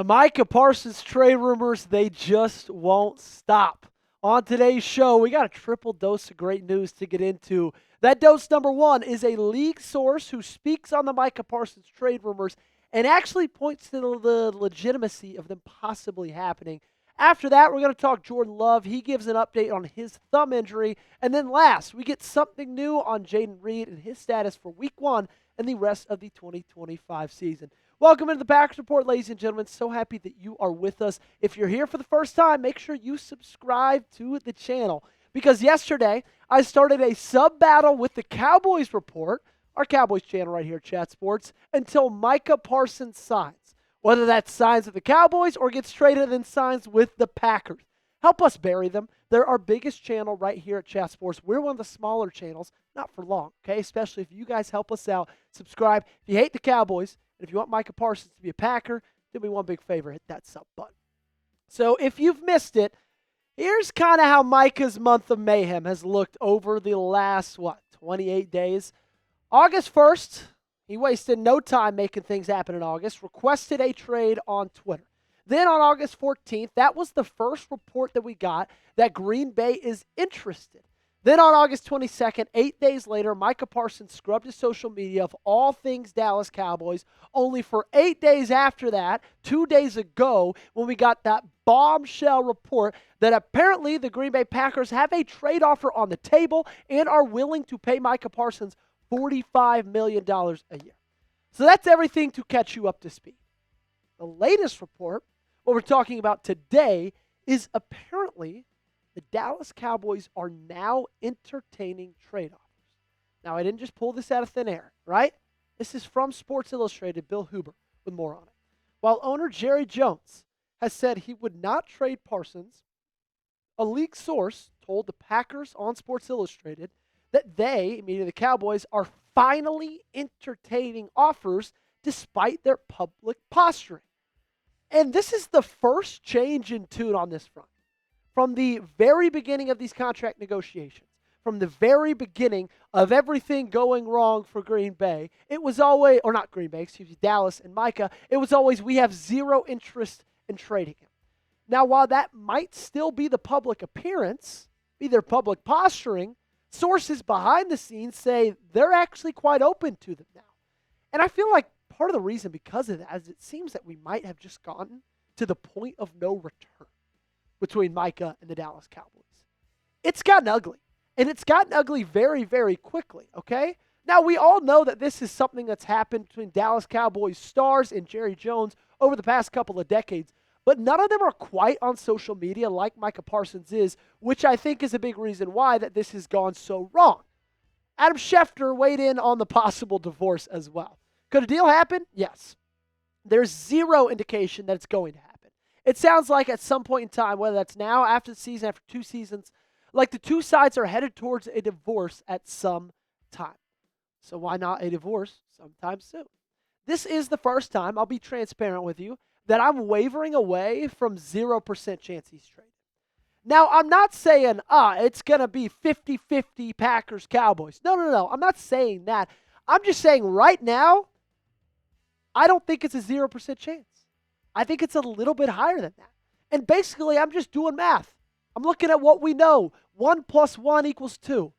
The Micah Parsons trade rumors, they just won't stop. On today's show, we got a triple dose of great news to get into. That dose number one is a league source who speaks on the Micah Parsons trade rumors and actually points to the legitimacy of them possibly happening. After that, we're going to talk Jordan Love. He gives an update on his thumb injury. And then last, we get something new on Jaden Reed and his status for week one and the rest of the 2025 season. Welcome into the Packers Report, ladies and gentlemen. So happy that you are with us. If you're here for the first time, make sure you subscribe to the channel. Because yesterday, I started a sub-battle with the Cowboys Report, our Cowboys channel right here at Chat Sports, until Micah Parsons signs. Whether that signs with the Cowboys or gets traded and signs with the Packers. Help us bury them. They're our biggest channel right here at Chat Sports. We're one of the smaller channels, not for long, okay? Especially if you guys help us out. Subscribe. If you hate the Cowboys, and if you want Micah Parsons to be a Packer, do me one big favor, hit that sub button. So if you've missed it, here's kind of how Micah's month of mayhem has looked over the last, 28 days. August 1st, he wasted no time making things happen in August, requested a trade on Twitter. Then on August 14th, that was the first report that we got that Green Bay is interested. Then on August 22nd, 8 days later, Micah Parsons scrubbed his social media of all things Dallas Cowboys, only for 8 days after that, 2 days ago, when we got that bombshell report that apparently the Green Bay Packers have a trade offer on the table and are willing to pay Micah Parsons $45 million a year. So that's everything to catch you up to speed. The latest report, what we're talking about today, is apparently the Dallas Cowboys are now entertaining trade offers. Now, I didn't just pull this out of thin air, right? This is from Sports Illustrated, Bill Huber, with more on it. While owner Jerry Jones has said he would not trade Parsons, a league source told the Packers on Sports Illustrated that they, meaning the Cowboys, are finally entertaining offers despite their public posturing. And this is the first change in tune on this front. From the very beginning of these contract negotiations, from the very beginning of everything going wrong for Green Bay, it was always, or not Green Bay, excuse me, Dallas and Micah, it was always, we have zero interest in trading him. Now, while that might still be the public appearance, be their public posturing, sources behind the scenes say they're actually quite open to them now. And I feel like part of the reason because of that is it seems that we might have just gotten to the point of no return between Micah and the Dallas Cowboys. It's gotten ugly, and it's gotten ugly very, very quickly, okay? Now, we all know that this is something that's happened between Dallas Cowboys stars and Jerry Jones over the past couple of decades, but none of them are quite on social media like Micah Parsons is, which I think is a big reason why that this has gone so wrong. Adam Schefter weighed in on the possible divorce as well. Could a deal happen? Yes. There's zero indication that it's going to happen. It sounds like at some point in time, whether that's now, after the season, after 2 seasons, like the two sides are headed towards a divorce at some time. So why not a divorce sometime soon? This is the first time, I'll be transparent with you, that I'm wavering away from 0% chance he's traded. Now, I'm not saying, it's going to be 50-50 Packers-Cowboys. No. I'm not saying that. I'm just saying right now, I don't think it's a 0% chance. I think it's a little bit higher than that. And basically, I'm just doing math. I'm looking at what we know. 1 + 1 = 2.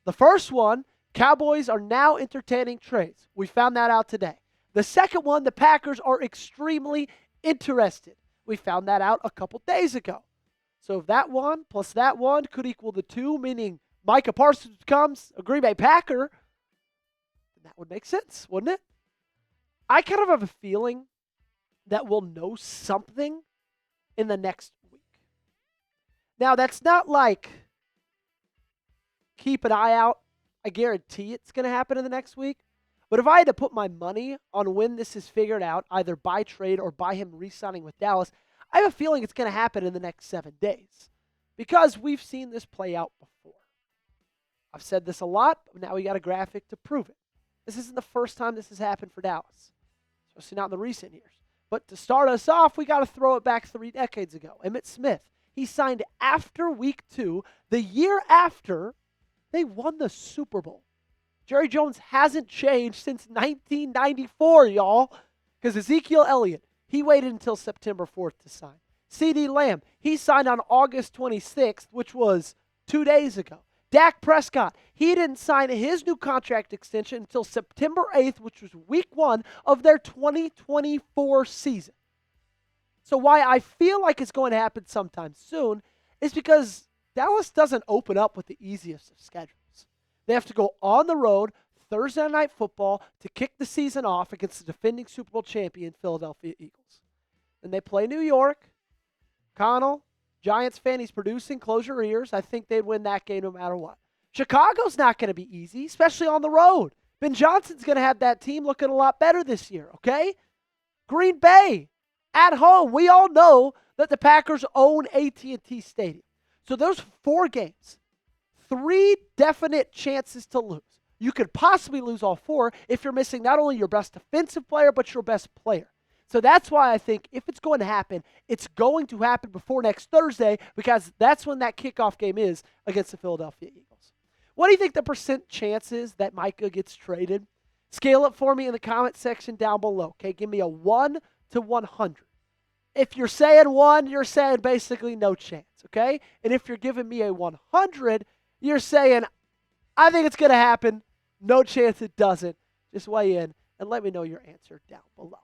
The first one, Cowboys are now entertaining trades. We found that out today. The second one, the Packers are extremely interested. We found that out a couple days ago. So if that one plus that one could equal the 2, meaning Micah Parsons becomes a Green Bay Packer, then that would make sense, wouldn't it? I kind of have a feeling that we'll know something in the next week. Now, that's not like keep an eye out. I guarantee it's going to happen in the next week. But if I had to put my money on when this is figured out, either by trade or by him re-signing with Dallas, I have a feeling it's going to happen in the next 7 days because we've seen this play out before. I've said this a lot, but now we got a graphic to prove it. This isn't the first time this has happened for Dallas, especially not in the recent years. But to start us off, we got to throw it back 3 decades ago. Emmitt Smith, he signed after week 2, the year after they won the Super Bowl. Jerry Jones hasn't changed since 1994, y'all, because Ezekiel Elliott, He waited until September 4th to sign. CeeDee Lamb, he signed on August 26th, which was 2 days ago. Dak Prescott, he didn't sign his new contract extension until September 8th, which was week 1 of their 2024 season. So why I feel like it's going to happen sometime soon is because Dallas doesn't open up with the easiest of schedules. They have to go on the road Thursday Night Football to kick the season off against the defending Super Bowl champion Philadelphia Eagles. And they play New York. Connell, Giants fan, he's producing. Close your ears. I think they'd win that game no matter what. Chicago's not going to be easy, especially on the road. Ben Johnson's going to have that team looking a lot better this year, okay? Green Bay, at home. We all know that the Packers own AT&T Stadium. So those 4 games, 3 definite chances to lose. You could possibly lose all 4 if you're missing not only your best defensive player, but your best player. So that's why I think if it's going to happen, it's going to happen before next Thursday because that's when that kickoff game is against the Philadelphia Eagles. What do you think the percent chance is that Micah gets traded? Scale it for me in the comment section down below. Okay, give me a 1 to 100. If you're saying 1, you're saying basically no chance, okay? And if you're giving me a 100, you're saying, I think it's going to happen. No chance it doesn't. Just weigh in and let me know your answer down below.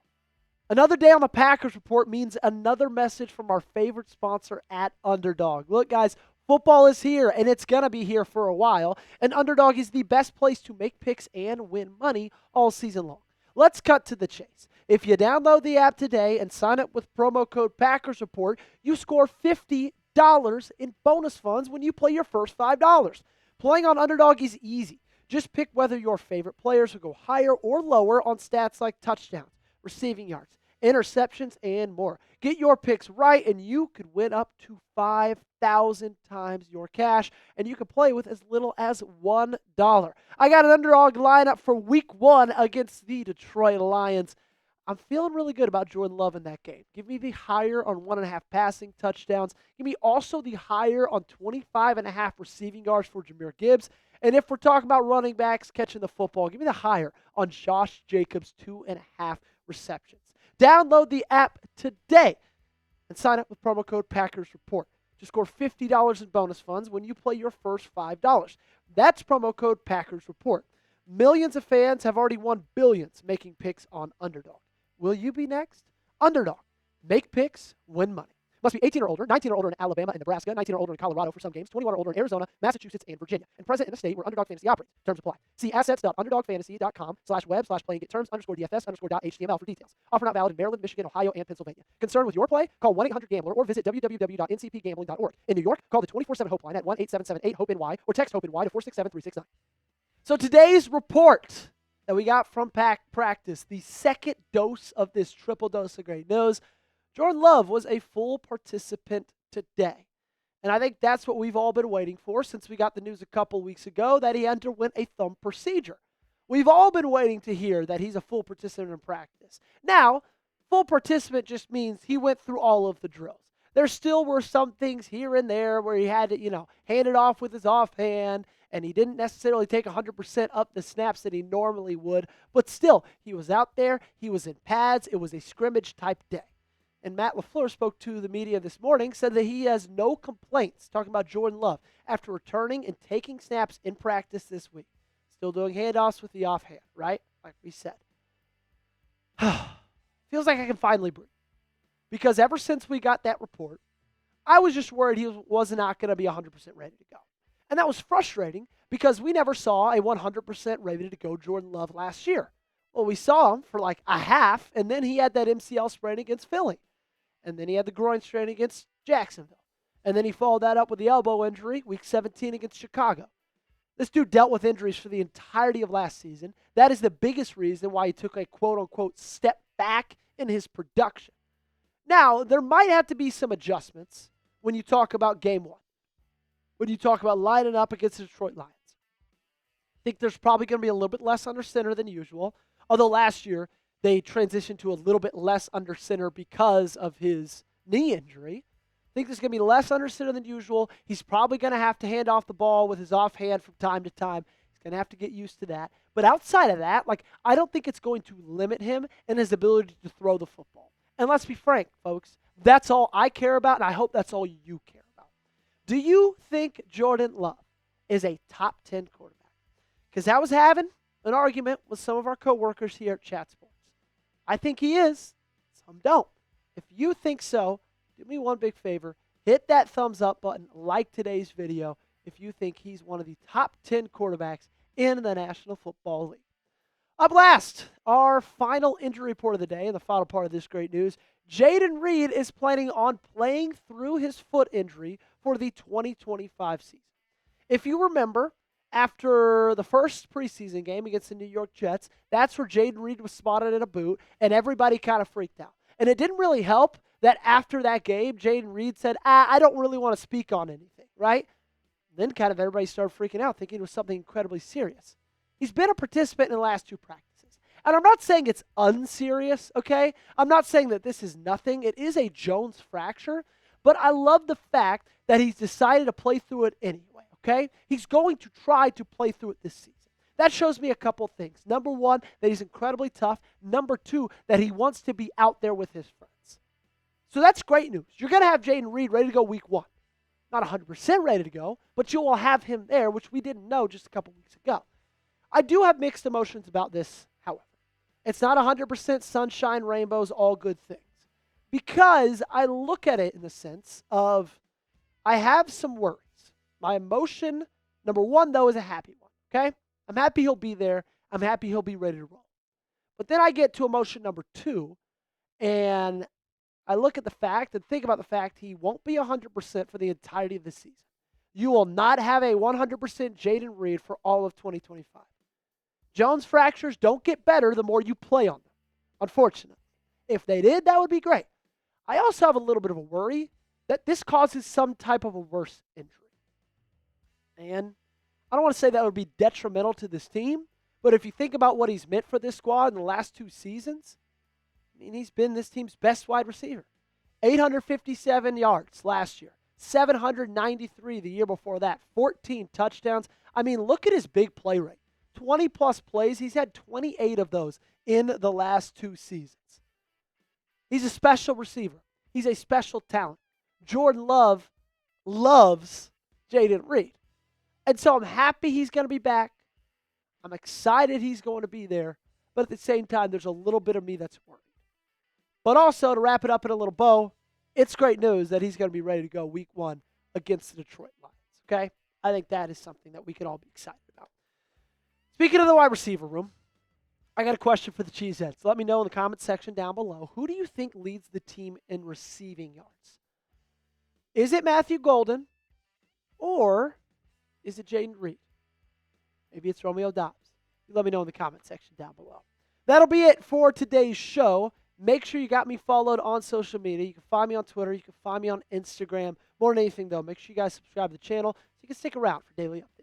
Another day on the Packers Report means another message from our favorite sponsor at Underdog. Look, guys, football is here, and it's going to be here for a while, and Underdog is the best place to make picks and win money all season long. Let's cut to the chase. If you download the app today and sign up with promo code Packers Report, you score $50 in bonus funds when you play your first $5. Playing on Underdog is easy. Just pick whether your favorite players will go higher or lower on stats like touchdowns, receiving yards, interceptions, and more. Get your picks right, and you could win up to 5,000 times your cash, and you can play with as little as $1. I got an Underdog lineup for week 1 against the Detroit Lions. I'm feeling really good about Jordan Love in that game. Give me the higher on 1.5 passing touchdowns. Give me also the higher on 25.5 receiving yards for Jahmyr Gibbs. And if we're talking about running backs catching the football, give me the higher on Josh Jacobs' 2.5 receptions. Download the app today and sign up with promo code Packers Report. Just score $50 in bonus funds when you play your first $5. That's promo code Packers Report. Millions of fans have already won billions making picks on Underdog. Will you be next? Underdog. Make picks, win money. Must be 18 or older, 19 or older in Alabama and Nebraska, 19 or older in Colorado for some games, 21 or older in Arizona, Massachusetts, and Virginia, and present in a state where Underdog Fantasy operates. Terms apply. See assets.underdogfantasy.com/web/playingitterms_DFS_.html for details. Offer not valid in Maryland, Michigan, Ohio, and Pennsylvania. Concerned with your play? Call 1-800-GAMBLER or visit www.ncpgambling.org. In New York, call the 24/7 Hope line at 1-877-8-HOPE-NY or text HOPE-NY to 467-369. So today's report that we got from practice, the second dose of this triple dose of great news, Jordan Love was a full participant today. And I think that's what we've all been waiting for since we got the news a couple weeks ago that he underwent a thumb procedure. We've all been waiting to hear that he's a full participant in practice. Now, full participant just means he went through all of the drills. There still were some things here and there where he had to, hand it off with his offhand, and he didn't necessarily take 100% up the snaps that he normally would. But still, he was out there. He was in pads. It was a scrimmage-type day. And Matt Lafleur spoke to the media this morning, said that he has no complaints, talking about Jordan Love, after returning and taking snaps in practice this week. Still doing handoffs with the offhand, right? Like we said. Feels like I can finally breathe. Because ever since we got that report, I was just worried he was not going to be 100% ready to go. And that was frustrating because we never saw a 100% ready to go Jordan Love last year. Well, we saw him for like a half, and then he had that MCL sprain against Philly. And then he had the groin strain against Jacksonville. And then he followed that up with the elbow injury, week 17 against Chicago. This dude dealt with injuries for the entirety of last season. That is the biggest reason why he took a quote-unquote step back in his production. Now, there might have to be some adjustments when you talk about game 1. When you talk about lining up against the Detroit Lions. I think there's probably going to be a little bit less under center than usual. Although last year, they transitioned to a little bit less under center because of his knee injury. I think there's going to be less under center than usual. He's probably going to have to hand off the ball with his offhand from time to time. He's going to have to get used to that. But outside of that, I don't think it's going to limit him in his ability to throw the football. And let's be frank, folks, that's all I care about, and I hope that's all you care about. Do you think Jordan Love is a top 10 quarterback? Because I was having an argument with some of our coworkers here at Chat Sports. I think he is. Some don't. If you think so, do me one big favor. Hit that thumbs up button, like today's video if you think he's one of the top 10 quarterbacks in the National Football League. Up last, our final injury report of the day and the final part of this great news. Jayden Reed is planning on playing through his foot injury for the 2025 season. If you remember, after the first preseason game against the New York Jets, that's where Jayden Reed was spotted in a boot, and everybody kind of freaked out. And it didn't really help that after that game, Jayden Reed said, I don't really want to speak on anything, right? Then kind of everybody started freaking out, thinking it was something incredibly serious. He's been a participant in the last 2 practices. And I'm not saying it's unserious, okay? I'm not saying that this is nothing. It is a Jones fracture, but I love the fact that he's decided to play through it anyway, okay? He's going to try to play through it this season. That shows me a couple things. Number 1, that he's incredibly tough. Number 2, that he wants to be out there with his friends. So that's great news. You're going to have Jayden Reed ready to go week 1. Not 100% ready to go, but you will have him there, which we didn't know just a couple weeks ago. I do have mixed emotions about this, however. It's not 100% sunshine, rainbows, all good things. Because I look at it in the sense of I have some worries. My emotion, number 1, though, is a happy one, okay? I'm happy he'll be there. I'm happy he'll be ready to roll. But then I get to emotion number 2, and I look at the fact and think about the fact he won't be 100% for the entirety of the season. You will not have a 100% Jayden Reed for all of 2025. Jones fractures don't get better the more you play on them, unfortunately. If they did, that would be great. I also have a little bit of a worry that this causes some type of a worse injury. And I don't want to say that would be detrimental to this team, but if you think about what he's meant for this squad in the last 2 seasons, I mean, he's been this team's best wide receiver. 857 yards last year, 793 the year before that, 14 touchdowns. I mean, look at his big play rate. 20-plus plays. He's had 28 of those in the last 2 seasons. He's a special receiver. He's a special talent. Jordan Love loves Jayden Reed. And so I'm happy he's going to be back. I'm excited he's going to be there. But at the same time, there's a little bit of me that's worried. But also, to wrap it up in a little bow, it's great news that he's going to be ready to go week 1 against the Detroit Lions, okay? I think that is something that we can all be excited about. Speaking of the wide receiver room, I got a question for the Cheeseheads. Let me know in the comment section down below. Who do you think leads the team in receiving yards? Is it Matthew Golden or is it Jayden Reed? Maybe it's Romeo Dobbs. Let me know in the comment section down below. That'll be it for today's show. Make sure you got me followed on social media. You can find me on Twitter. You can find me on Instagram. More than anything, though, make sure you guys subscribe to the channel so you can stick around for daily updates.